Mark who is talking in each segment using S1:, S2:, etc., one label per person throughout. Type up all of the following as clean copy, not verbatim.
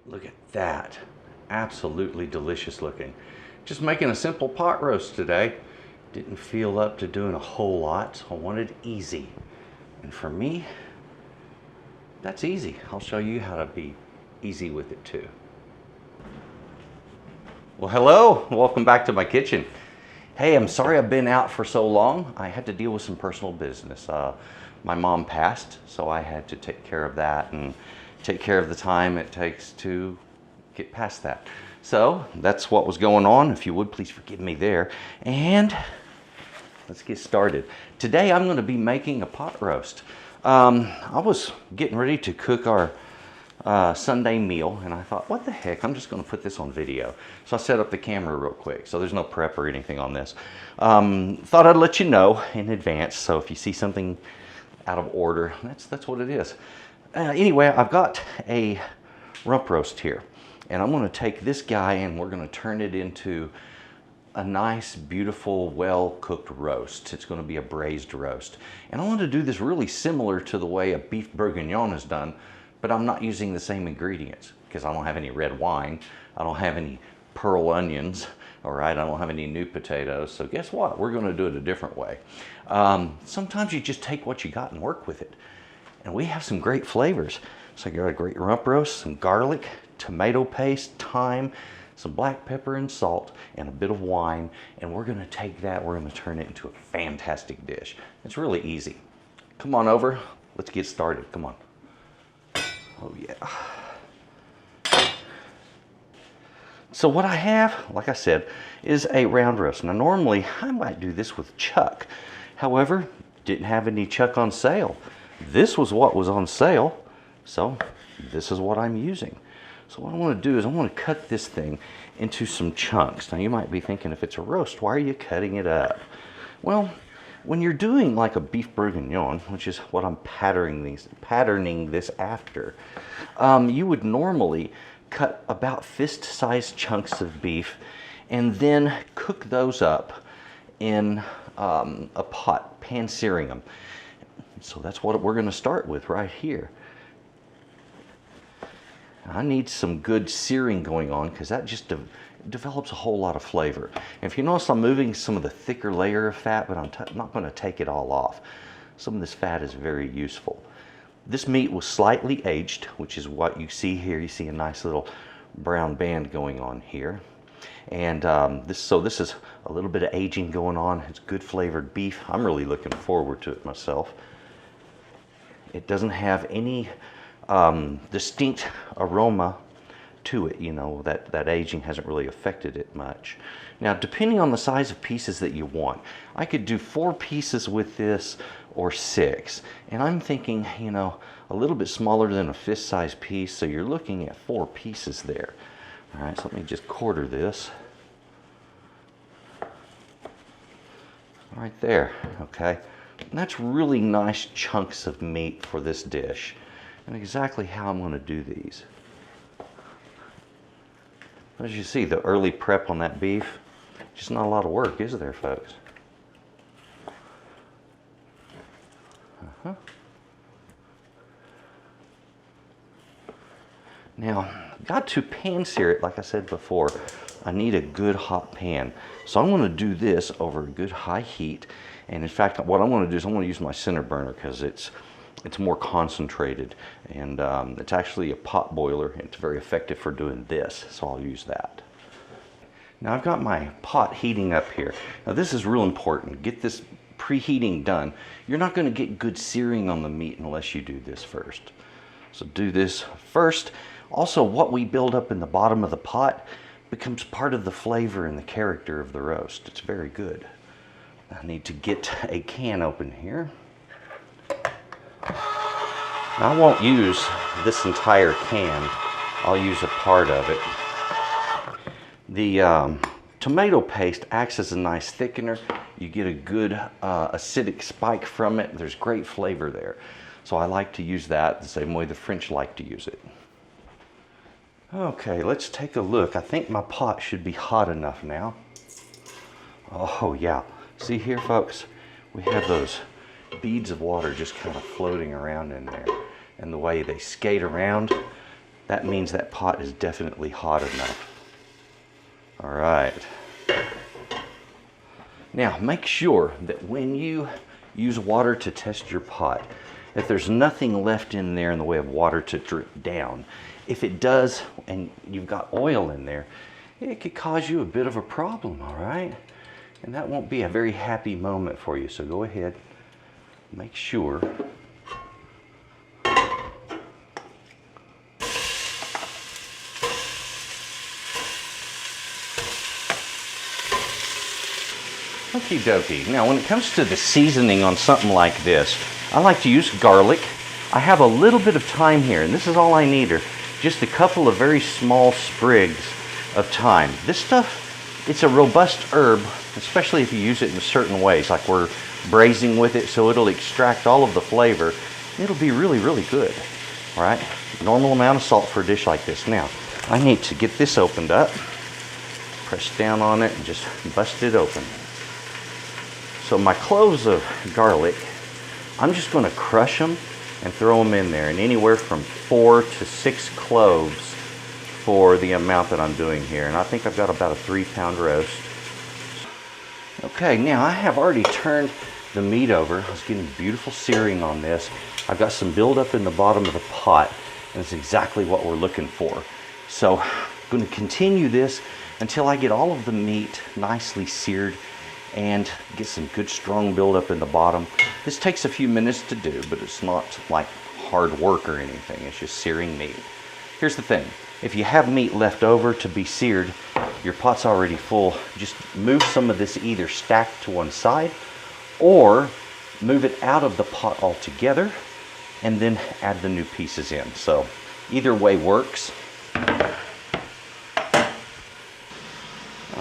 S1: Look at that. Absolutely delicious looking. Just making a simple pot roast today. Didn't feel up to doing a whole lot, so I wanted easy. And for me, that's easy. I'll show you how to be easy with it too. Well, hello, welcome back to my kitchen. Hey, I'm sorry I've been out for so long. I had to deal with some personal business. My mom passed, so I had to take care of that and take care of the time it takes to get past that. So that's what was going on. If you would, please forgive me there. And let's get started. Today I'm going to be making a pot roast. I was getting ready to cook our Sunday meal, and I thought, what the heck, I'm just going to put this on video. So I set up the camera real quick, so there's no prep or anything on this. Thought I'd let you know in advance, so if you see something out of order, that's what it is. Anyway, I've got a rump roast here, and I'm going to take this guy and we're going to turn it into a nice, beautiful, well-cooked roast. It's going to be a braised roast. And I want to do this really similar to the way a beef bourguignon is done, but I'm not using the same ingredients because I don't have any red wine. I don't have any pearl onions, all right? I don't have any new potatoes. So guess what? We're going to do it a different way. Sometimes you just take what you got and work with it. And we have some great flavors. So I got a great rump roast, some garlic, tomato paste, thyme, some black pepper and salt, and a bit of wine. And we're gonna take that, we're gonna turn it into a fantastic dish. It's really easy. Come on over, let's get started, come on. Oh yeah. So what I have, like I said, is a round roast. Now normally I might do this with chuck. However, didn't have any chuck on sale. This was what was on sale, so this is what I'm using. So what I want to do is I want to cut this thing into some chunks. Now you might be thinking, if it's a roast, why are you cutting it up? Well, when you're doing like a beef bourguignon, which is what I'm patterning this after, you would normally cut about fist-sized chunks of beef and then cook those up in a pot, pan-searing them. So that's what we're going to start with right here. I need some good searing going on because that just develops a whole lot of flavor. And if you notice, I'm moving some of the thicker layer of fat, but I'm not going to take it all off. Some of this fat is very useful. This meat was slightly aged, which is what you see here. You see a nice little brown band going on here. And this is a little bit of aging going on. It's good flavored beef. I'm really looking forward to it myself. It doesn't have any distinct aroma to it, you know, that aging hasn't really affected it much. Now, depending on the size of pieces that you want, I could do 4 pieces with this or 6. And I'm thinking, you know, a little bit smaller than a fist-sized piece, so you're looking at 4 pieces there. All right, so let me just quarter this. Right there, okay. And that's really nice chunks of meat for this dish. And exactly how I'm going to do these. As you see, the early prep on that beef, just not a lot of work, is there, folks? Now, got to pan sear it, like I said before. I need a good hot pan. So I'm going to do this over a good high heat. And in fact, what I'm going to do is I'm going to use my center burner because it's more concentrated, and it's actually a pot boiler. It's very effective for doing this, so I'll use that. Now I've got my pot heating up here. Now this is real important. Get this preheating done. You're not going to get good searing on the meat unless you do this first. So do this first. Also, what we build up in the bottom of the pot becomes part of the flavor and the character of the roast. It's very good. I need to get a can open here. I won't use this entire can. I'll use a part of it. The tomato paste acts as a nice thickener. You get a good acidic spike from it. There's great flavor there. So I like to use that the same way the French like to use it. Okay, let's take a look. I think my pot should be hot enough now. Oh yeah, see here folks, we have those beads of water just kind of floating around in there. And the way they skate around, that means that pot is definitely hot enough. All right. Now make sure that when you use water to test your pot, that there's nothing left in there in the way of water to drip down. If it does, and you've got oil in there, it could cause you a bit of a problem, all right? And that won't be a very happy moment for you. So go ahead, make sure. Okie dokie. Now when it comes to the seasoning on something like this, I like to use garlic. I have a little bit of thyme here, and this is all I need, are just a couple of very small sprigs of thyme. This stuff, it's a robust herb, especially if you use it in certain ways, like we're braising with it, so it'll extract all of the flavor. It'll be really, really good. All right, normal amount of salt for a dish like this. Now, I need to get this opened up, press down on it, and just bust it open. So my cloves of garlic, I'm just going to crush them and throw them in there, and anywhere from 4 to 6 cloves for the amount that I'm doing here. And I think I've got about a 3-pound roast. Okay, now I have already turned the meat over. I was getting beautiful searing on this. I've got some buildup in the bottom of the pot, and it's exactly what we're looking for. So I'm going to continue this until I get all of the meat nicely seared and get some good strong buildup in the bottom. This takes a few minutes to do, but it's not like hard work or anything. It's just searing meat. Here's the thing. If you have meat left over to be seared, your pot's already full, just move some of this either stacked to one side or move it out of the pot altogether and then add the new pieces in. So either way works.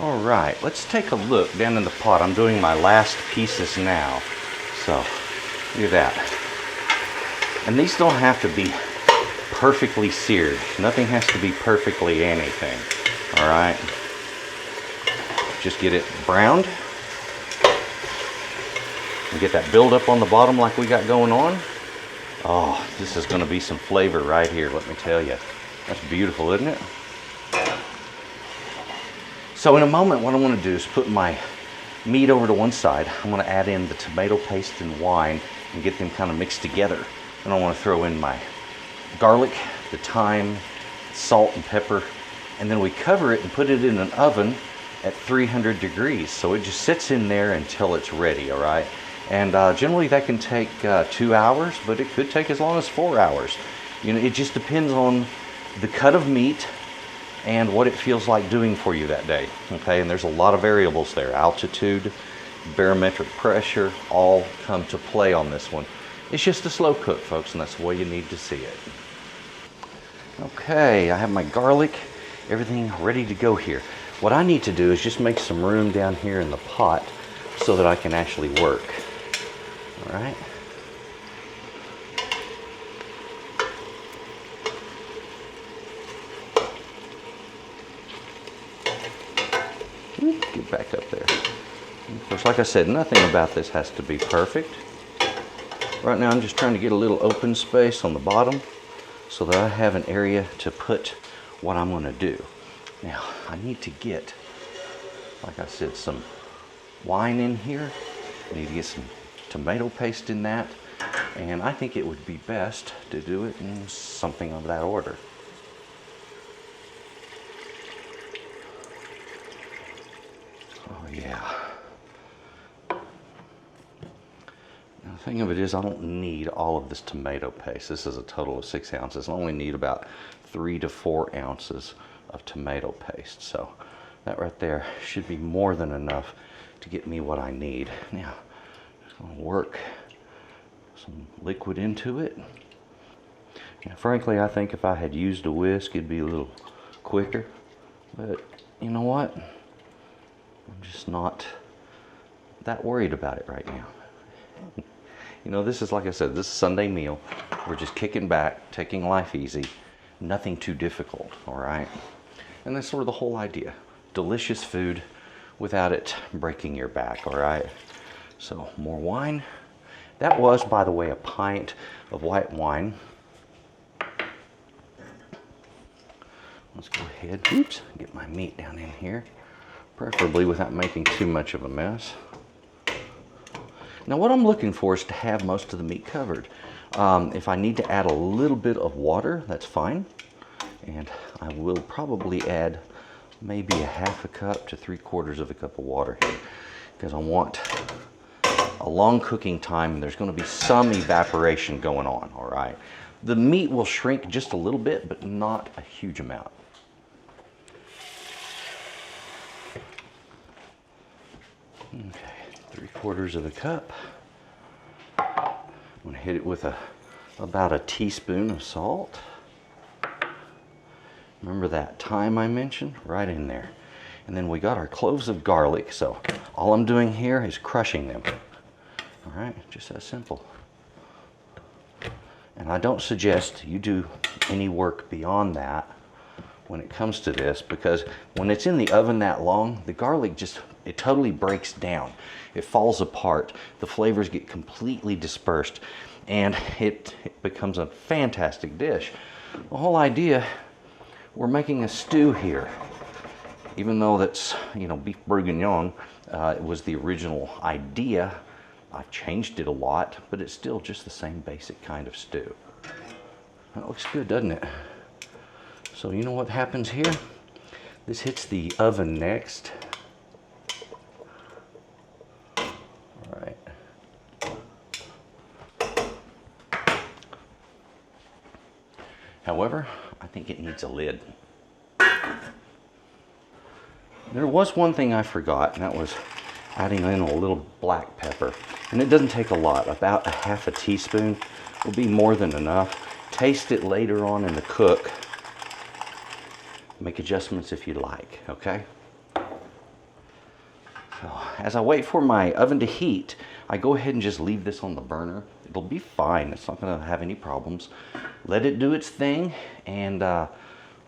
S1: All right, let's take a look down in the pot. I'm doing my last pieces now. So, look at that. And these don't have to be perfectly seared. Nothing has to be perfectly anything. All right. Just get it browned. And get that buildup on the bottom like we got going on. Oh, this is gonna be some flavor right here, let me tell you. That's beautiful, isn't it? So in a moment, what I want to do is put my meat over to one side. I'm going to add in the tomato paste and wine and get them kind of mixed together. And I want to throw in my garlic, the thyme, salt and pepper, and then we cover it and put it in an oven at 300 degrees. So it just sits in there until it's ready, all right? And generally that can take 2 hours, but it could take as long as 4 hours. You know, it just depends on the cut of meat and what it feels like doing for you that day, okay? And there's a lot of variables there. Altitude, barometric pressure, all come to play on this one. It's just a slow cook, folks, and that's the way you need to see it. Okay, I have my garlic, everything ready to go here. What I need to do is just make some room down here in the pot so that I can actually work, all right? Get back up there. Of course, like I said, nothing about this has to be perfect. Right now I'm just trying to get a little open space on the bottom so that I have an area to put what I'm going to do. Now I need to get, like I said, some wine in here. I need to get some tomato paste in that, and I think it would be best to do it in something of that order. Oh yeah. Now, the thing of it is, I don't need all of this tomato paste. This is a total of 6 ounces. I only need about 3 to 4 ounces of tomato paste. So that right there should be more than enough to get me what I need. Now, I'm just gonna work some liquid into it. Now, frankly, I think if I had used a whisk, it'd be a little quicker. But you know what? I'm just not that worried about it right now. You know, this is, like I said, this is a Sunday meal. We're just kicking back, taking life easy, nothing too difficult, all right? And that's sort of the whole idea. Delicious food without it breaking your back, all right? So more wine. That was, by the way, a pint of white wine. let's go ahead, oops, get my meat down in here, preferably without making too much of a mess. Now what I'm looking for is to have most of the meat covered. If I need to add a little bit of water, that's fine. And I will probably add maybe a half a cup to 3/4 of a cup of water here, because I want a long cooking time and there's going to be some evaporation going on, all right? The meat will shrink just a little bit, but not a huge amount. Okay, 3/4 of a cup. I'm going to hit it with about a teaspoon of salt. Remember that thyme I mentioned? Right in there. And then we got our cloves of garlic, so all I'm doing here is crushing them. All right, just that simple. And I don't suggest you do any work beyond that when it comes to this, because when it's in the oven that long, the garlic it totally breaks down. It falls apart. The flavors get completely dispersed, and it becomes a fantastic dish. The whole idea, we're making a stew here. Even though that's, you know, beef bourguignon, it was the original idea. I've changed it a lot, but it's still just the same basic kind of stew. That looks good, doesn't it? So you know what happens here? This hits the oven next. All right. However, I think it needs a lid. There was one thing I forgot, and that was adding in a little black pepper. And it doesn't take a lot. About a half a teaspoon will be more than enough. Taste it later on in the cook. Make adjustments if you like, okay? So as I wait for my oven to heat, I go ahead and just leave this on the burner. It'll be fine. It's not going to have any problems. Let it do its thing, and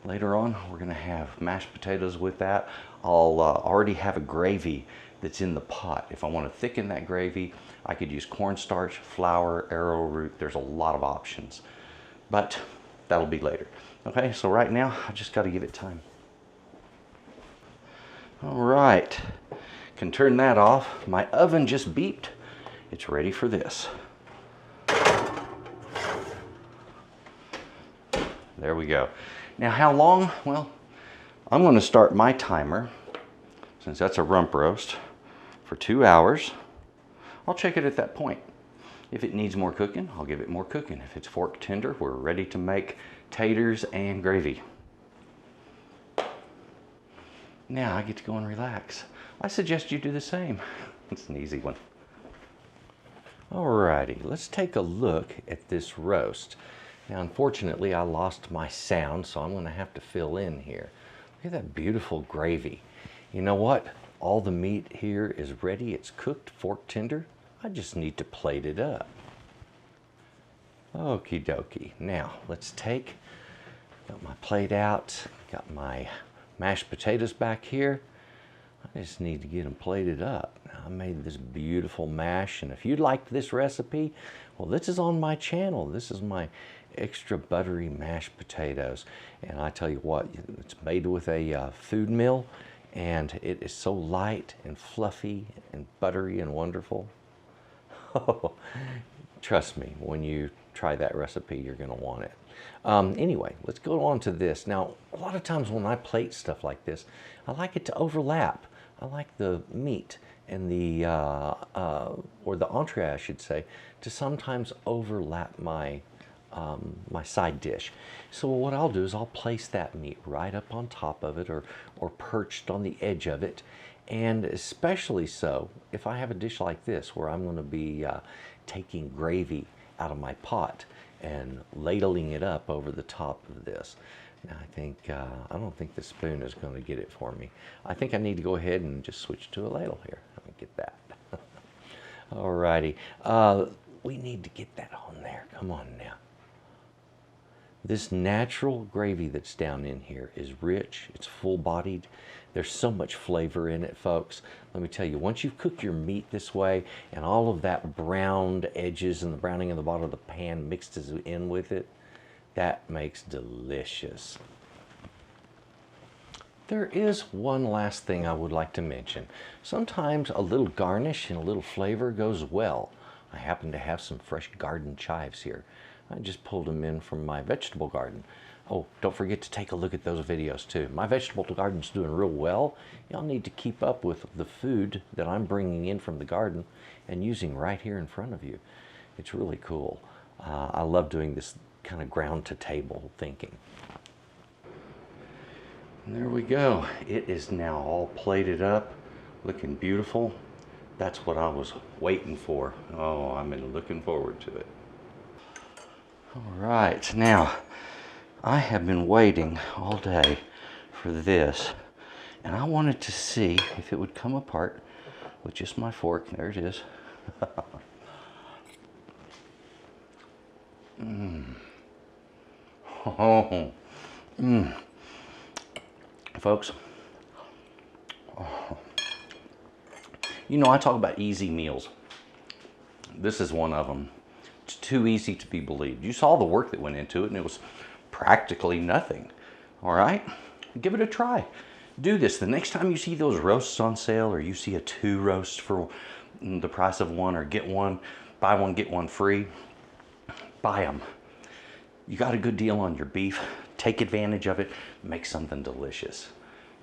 S1: later on we're going to have mashed potatoes with that. I'll already have a gravy that's in the pot. If I want to thicken that gravy, I could use cornstarch, flour, arrowroot. There's a lot of options, but that'll be later. Okay, so right now I just got to give it time. All right, can turn that off. My oven just beeped. It's ready for this. There we go. Now how long? Well, I'm going to start my timer, since that's a rump roast, for 2 hours. I'll check it at that point. If it needs more cooking, I'll give it more cooking. If it's fork tender, we're ready to make taters and gravy. Now I get to go and relax. I suggest you do the same. It's an easy one. Alrighty, let's take a look at this roast. Now unfortunately I lost my sound, so I'm going to have to fill in here. Look at that beautiful gravy. You know what? All the meat here is ready. It's cooked, fork tender. I just need to plate it up. Okie dokie. Now let's got my plate out, got my mashed potatoes back here. I just need to get them plated up. Now, I made this beautiful mash, and if you liked this recipe, well, this is on my channel. This is my extra buttery mashed potatoes, and I tell you what, it's made with a food mill, and it is so light and fluffy and buttery and wonderful. Oh, trust me, when you try that recipe, you're going to want it. Anyway, let's go on to this. Now, a lot of times when I plate stuff like this, I like it to overlap. I like the meat and the, or the entree, I should say, to sometimes overlap my my side dish. So what I'll do is I'll place that meat right up on top of it, or perched on the edge of it. And especially so if I have a dish like this where I'm going to be taking gravy out of my pot and ladling it up over the top of this. Now I don't think the spoon is going to get it for me. I think I need to go ahead and just switch to a ladle here. Let me get that. Alrighty, we need to get that on there. Come on now. This natural gravy that's down in here is rich, it's full-bodied. There's so much flavor in it, folks. Let me tell you, once you've cooked your meat this way and all of that browned edges and the browning in the bottom of the pan mixed in with it, that makes delicious. There is one last thing I would like to mention. Sometimes a little garnish and a little flavor goes well. I happen to have some fresh garden chives here. I just pulled them in from my vegetable garden. Oh, don't forget to take a look at those videos too. My vegetable garden's doing real well. Y'all need to keep up with the food that I'm bringing in from the garden and using right here in front of you. It's really cool. I love doing this kind of ground to table thinking. And there we go. It is now all plated up, looking beautiful. That's what I was waiting for. Oh, I'm looking forward to it. All right, now I have been waiting all day for this, and I wanted to see if it would come apart with just my fork. There it is. Oh, folks, you know I talk about easy meals. This is one of them. It's too easy to be believed. You saw the work that went into it, and it was practically nothing. All right, give it a try. Do this the next time you see those roasts on sale, or you see a 2 roasts for the price of 1, or get one, buy one, get one free. Buy them. You got a good deal on your beef. Take advantage of it. Make something delicious.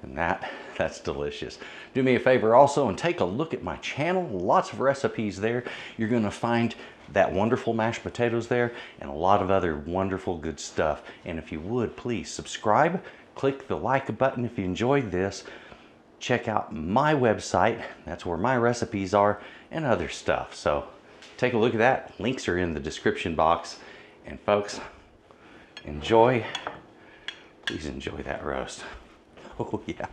S1: And that's delicious. Do me a favor also and take a look at my channel. Lots of recipes there. You're going to find that wonderful mashed potatoes there and a lot of other wonderful good stuff. And if you would, please subscribe. Click the like button if you enjoyed this. Check out my website. That's where my recipes are and other stuff. So take a look at that. Links are in the description box. And folks, enjoy. Please enjoy that roast. Oh yeah.